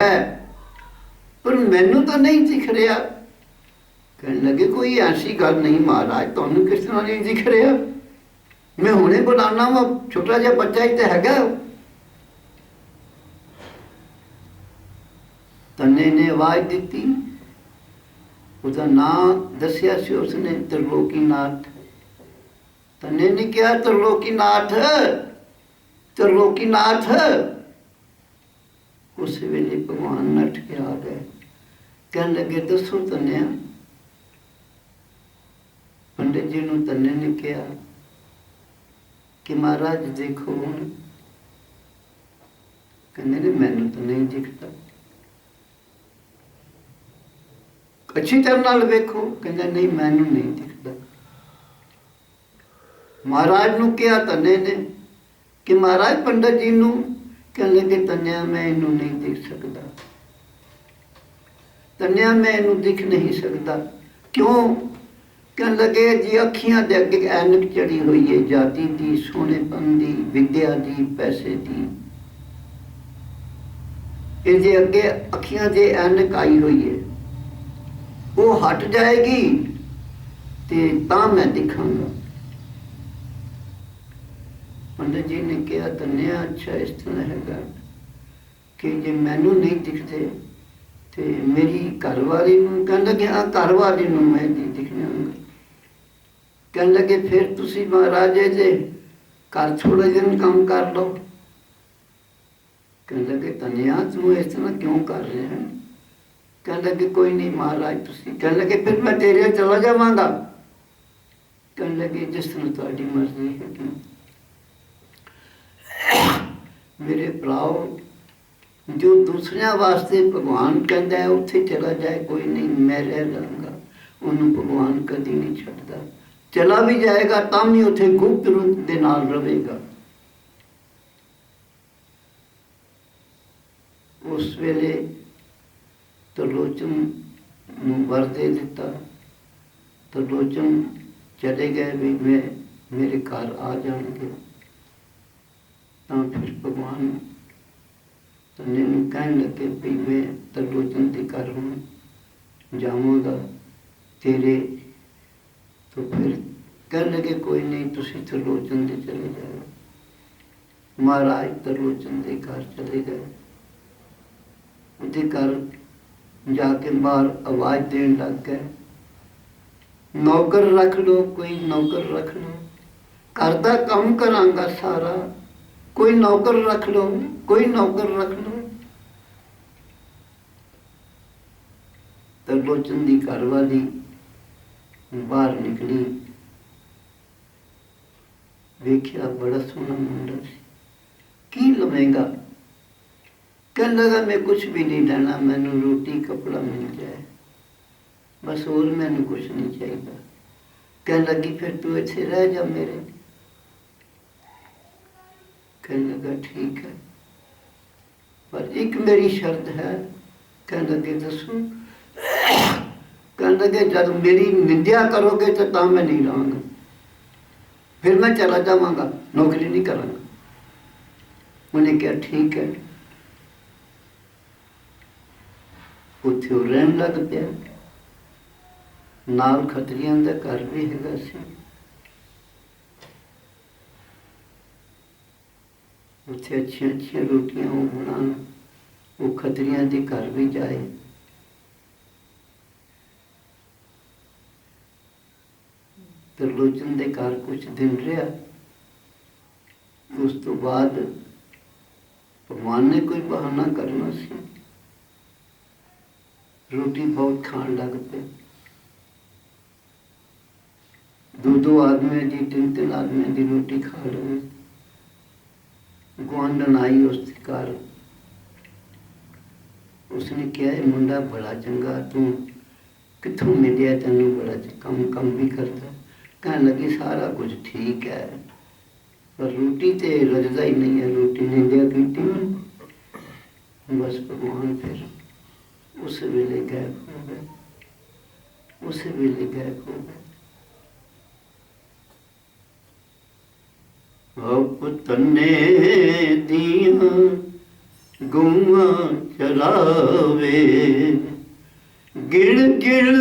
है पर मैनू तो नहीं दिख रहा। कहने लगे कोई ऐसी गल नहीं महाराज, तुहानू किस तरह नहीं दिख रहा? मैं हुणे बनाना वा, छोटा जिहा बच्चा ही तो हैगा। तन्ने ने आवाज दी, उसका नाम दसिया सी उसने, त्रिलोकीनाथ। तन्ने ने कहा त्रिलोकीनाथ, त्रिलोकीनाथ। उस वेले भगवान नठ के आ गए। कहने लगे दसो तन्या। पंडित जी ने तन्ने ने कहा कि महाराज देखो हुण। कहने ने मैनू तो नहीं दिखता। अच्छी तरह नाल वेखो। कहंदा नहीं मैनू नहीं दिखता। महाराज नू कहा तन्ने ने कि महाराज पंडित जी नू। कहने लगे तन्या मैं इनू नहीं दिख सकता। तन्या मैं इनू दिख नहीं सकता। क्यों? कहने लगे जी अखियां दे अगे ऐनक चढ़ी हुई है, जाति दी, सोहणेपन दी, विद्या दी, पैसे दी। ये अगे अखियां दे ऐनक आई हुई है, वो हट जाएगी तो मैं दिखांगा। पंडित जी ने कहा तन्या अच्छा इस तरह है कि जे मैनू नहीं दिखते तो मेरी घरवाली नूं। कहने लगे हाँ घरवाली नूं मैं नहीं दिखना। कहने लगे फिर तुसी महाराज जे घर थोड़े दिन काम कर लो। कहने लगे तन्या तू इस तरह क्यों कर रहे हैं? कहने लगे कोई नहीं महाराज तुसी। कहने लगे फिर मैं तेरे चला जावांगा। कहने लगे जिस तरह तुहाडी मर्जी है। मेरे भराओ जो दूसरिया वास्ते भगवान कहता है उत्थे चला जाए कोई नहीं, मैं रह जाऊंगा। उन्होंने भगवान कभी नहीं छड्डदा। चला भी जाएगा तब भी उत्थे गुप्त रूप दे नाल रहेगा। उस वेले त्रिलोचन नूं वर दे दिता। त्रिलोचन चले गए भी मैं मेरे घर आ जाएंगे। तो फिर भगवान तन्ने नूं कहने लगे भी मैं त्रिलोचन के घर हूँ जावांगा तेरे। तो फिर कहने लगे कोई नहीं तुसी त्रिलोचन दे चले जाओ। महाराज त्रिलोचन के घर चले गए। उसके घर जाके बाहर आवाज देन लग गए, नौकर रख लो, कोई नौकर रख लो, घर का काम करांगा सारा, कोई नौकर रख लो, कोई नौकर रख लो। त्रिलोचन की घरवाली बाहर निकली, वेख्या बड़ा सोहना मुंडा सी। की लवेगा? कहने लगा मैं कुछ भी नहीं लेना, मैनू रोटी कपड़ा मिल जाए बस, और मैनू कुछ नहीं चाहिए। कहने लगी फिर तू इत्थे रह जा मेरे। कहने लगा ठीक है पर एक मेरी शर्त है। कहने लगे दसो। कहने लगे जब मेरी निंदा करोगे तो मैं नहीं रहूँगा, फिर मैं चला जावांगा, नौकरी नहीं करांगा। उन्हें कहा ठीक है। उत्थे रहन लग पिया। नाल खतरियां दा घर भी हैगा सी। उत्थे अच्छिया अच्छिया रोटियां वो बनान, वो खतरियां के घर भी जाए। त्रिलोचन के घर कुछ दिन रहा। उस तो बाद भगवान ने कोई बहाना करना सी, रोटी बहुत खान लग पे। दो दो आदमी की, तीन तीन आदमी की रोटी खा लो। गुआंढन आई उसके घर, उसने कहा है मुंडा बड़ा चंगा, तू कितों मिलिया तेनू, बड़ा कम भी करता। कहने लगी सारा कुछ ठीक है पर रोटी तो रजदा ही नहीं है, रोटी नहीं दिया की। बस भगवान फिर उस वेले गायब हो गए, उस वेले गायब हो गए। अब तन्ने दिया गौआ चरावे, गिड़ गिड़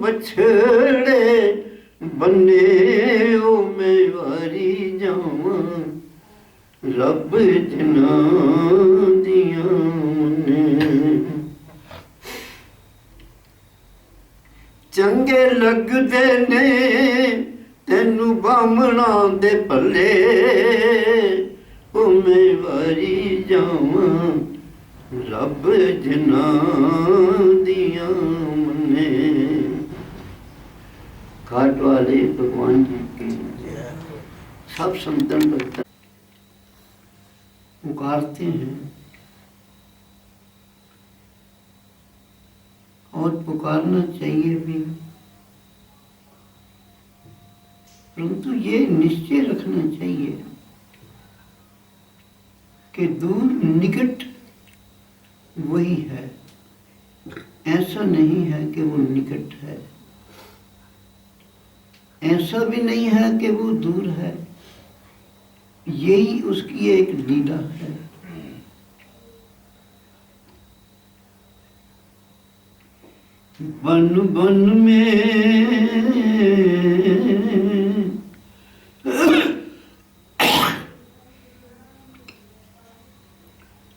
बछड़े बन्ने ओ मैं वारी जावां, रब जना दियां मन्ने। चंगे लगदे ने तैनू बामणा दे भले, ओ मैं वारी जावां, रब जना दियां मन्ने। घाट वाले भगवान जी की सब संतन भक्तन पुकारते हैं और पुकारना चाहिए भी, परंतु ये निश्चय रखना चाहिए कि दूर निकट वही है, ऐसा नहीं है कि वो निकट है, ऐसा भी नहीं है कि वो दूर है, यही उसकी एक लीला है। बन बन में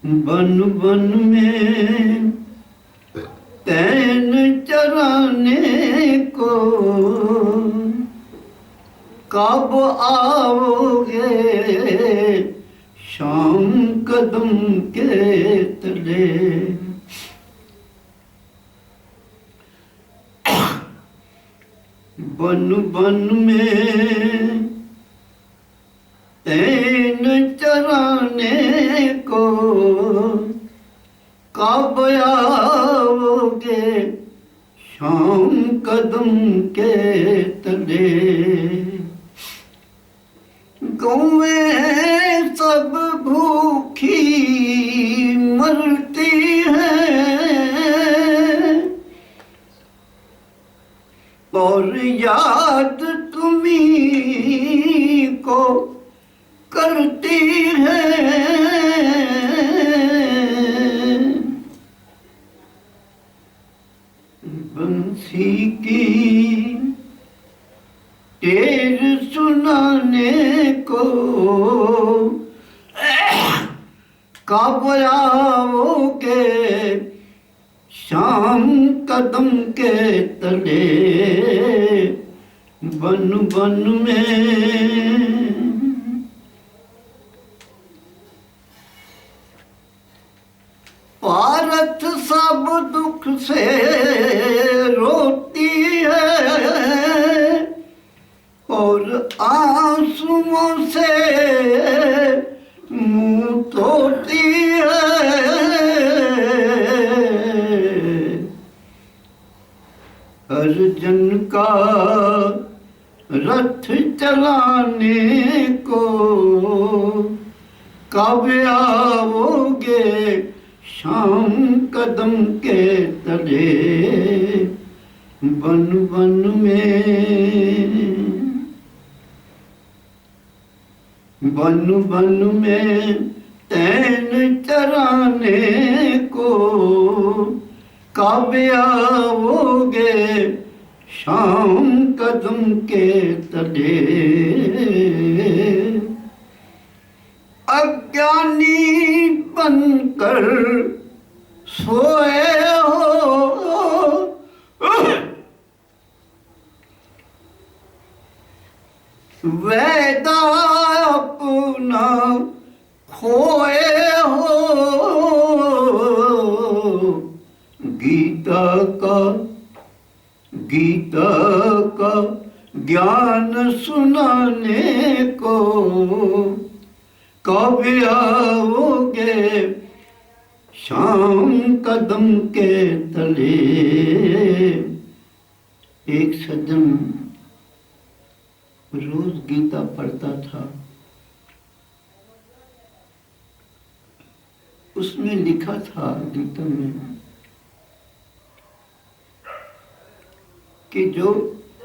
बन बन में तैन चराने को कब आओगे, शाम कदम के तले। बन बन में तैन चराने को कब आओगे, शाम कदम के तले। गौएं सब भूखी मरती हैं और याद तुम्हीं को करती है। बंसी की टेर सुनाने को कब आओगे, शाम कदम के तले। बन बन में पारत सब दुख से रोती है और आंसुओं से मुंह धोती है। अर्जुन का रथ चलाने को कब आओगे, शाम कदम के तले। बन बन में बन बन में तैन चराने को कब आओगे, शाम कदम के तले। अज्ञानी बनकर सोए हो, वेदा अपना खोए हो। गीता का ज्ञान सुनाने को कब आओगे, शाम कदम के तले। एक सज्जन रोज गीता पढ़ता था, उसमें लिखा था गीता में कि जो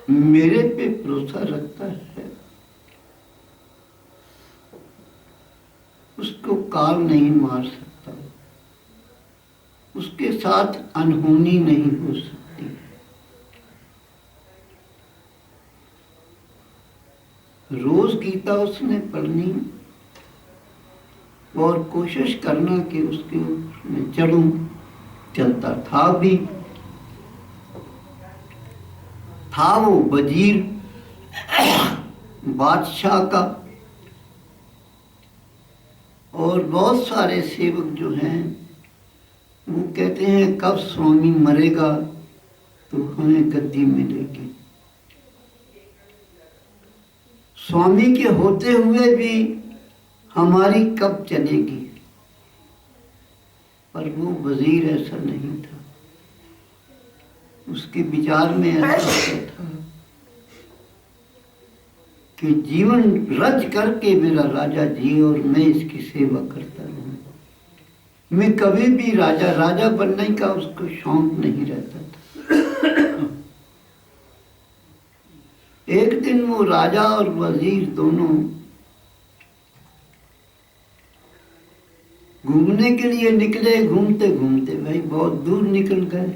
मेरे पे भरोसा रखता है उसको काल नहीं मार सकता। उसके साथ अनहोनी नहीं हो सकती। रोज गीता उसने पढ़नी और कोशिश करना कि उसके में चलूं। चलता था भी। था वो वजीर बादशाह का, और बहुत सारे सेवक जो हैं वो कहते हैं कब स्वामी मरेगा तो हमें गद्दी मिलेगी। स्वामी के होते हुए भी हमारी कब चलेगी। पर वो वजीर ऐसा नहीं था। उसके विचार में ऐसा था कि जीवन रच करके मेरा राजा जी और मैं इसकी सेवा करता रहूं। मैं कभी भी राजा बनने का उसको शौक नहीं रहता था। एक दिन वो राजा और वजीर दोनों घूमने के लिए निकले। घूमते घूमते भाई बहुत दूर निकल गए।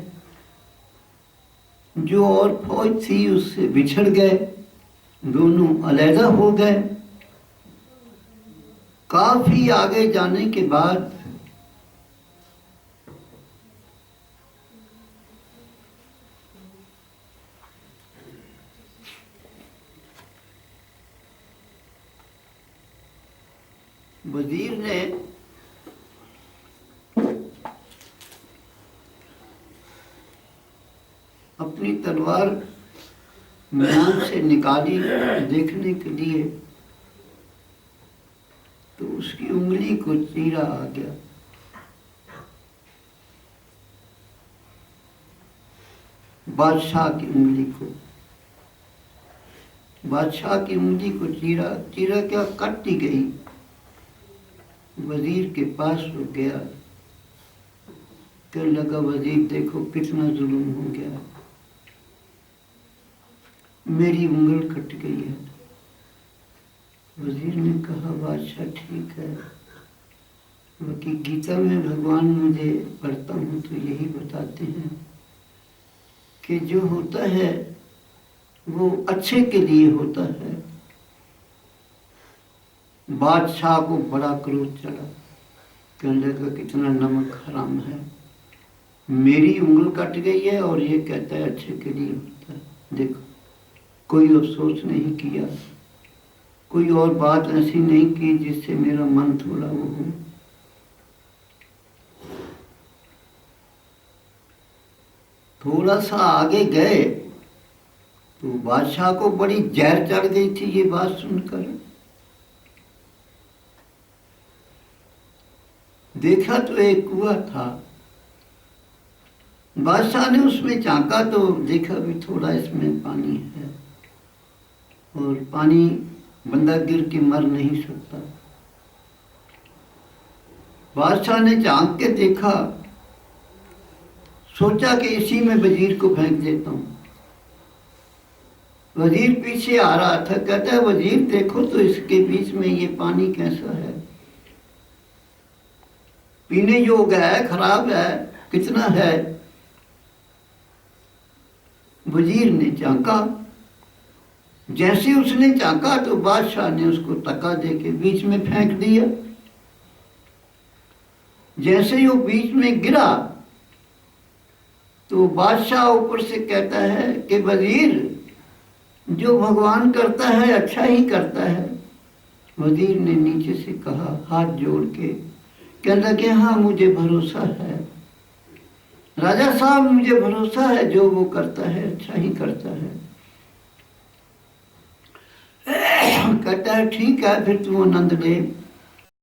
जो और फौज थी उससे बिछड़ गए। दोनों अलग हो गए। काफी आगे जाने के बाद वजीर ने अपनी तलवार म्यान से निकाली देखने के लिए, तो उसकी उंगली को चीरा आ गया। बादशाह की उंगली को, बादशाह की उंगली को चीरा क्या, कट ही गई। वजीर के पास वो गया। कहने लगा वजीर देखो कितना जुल्म हो गया, मेरी उंगल कट गई है। वजीर ने कहा बादशाह ठीक है, बाकी गीता में भगवान मुझे पढ़ता हूँ तो यही बताते हैं कि जो होता है वो अच्छे के लिए होता है। बादशाह को बड़ा क्रोध चढ़ा। कहने लगा कितना नमक हराम है, मेरी उंगल कट गई है और ये कहता है अच्छे के लिए होता है। देखो कोई अफसोस नहीं किया, कोई और बात ऐसी नहीं की जिससे मेरा मन थोड़ा वो हो। थोड़ा सा आगे गए तो बादशाह को बड़ी जहर चढ़ गई थी ये बात सुनकर। देखा तो एक कुआं था। बादशाह ने उसमें झांका तो देखा भी थोड़ा इसमें पानी है और पानी बंदा गिर के मर नहीं सकता। बादशाह ने झांक के देखा, सोचा कि इसी में वजीर को फेंक देता हूं। वजीर पीछे आ रहा था। कहता है वजीर देखो तो इसके बीच में ये पानी कैसा है, पीने योग्य है, खराब है, कितना है। वजीर ने झांका। जैसे उसने झांका तो बादशाह ने उसको टका देके बीच में फेंक दिया। जैसे ही वो बीच में गिरा तो बादशाह ऊपर से कहता है कि वजीर जो भगवान करता है अच्छा ही करता है। वजीर ने नीचे से कहा हाथ जोड़ के, कहने लगे हाँ मुझे भरोसा है राजा साहब, मुझे भरोसा है जो वो करता है अच्छा ही करता है। कहता है ठीक है फिर तुम आनंद ले।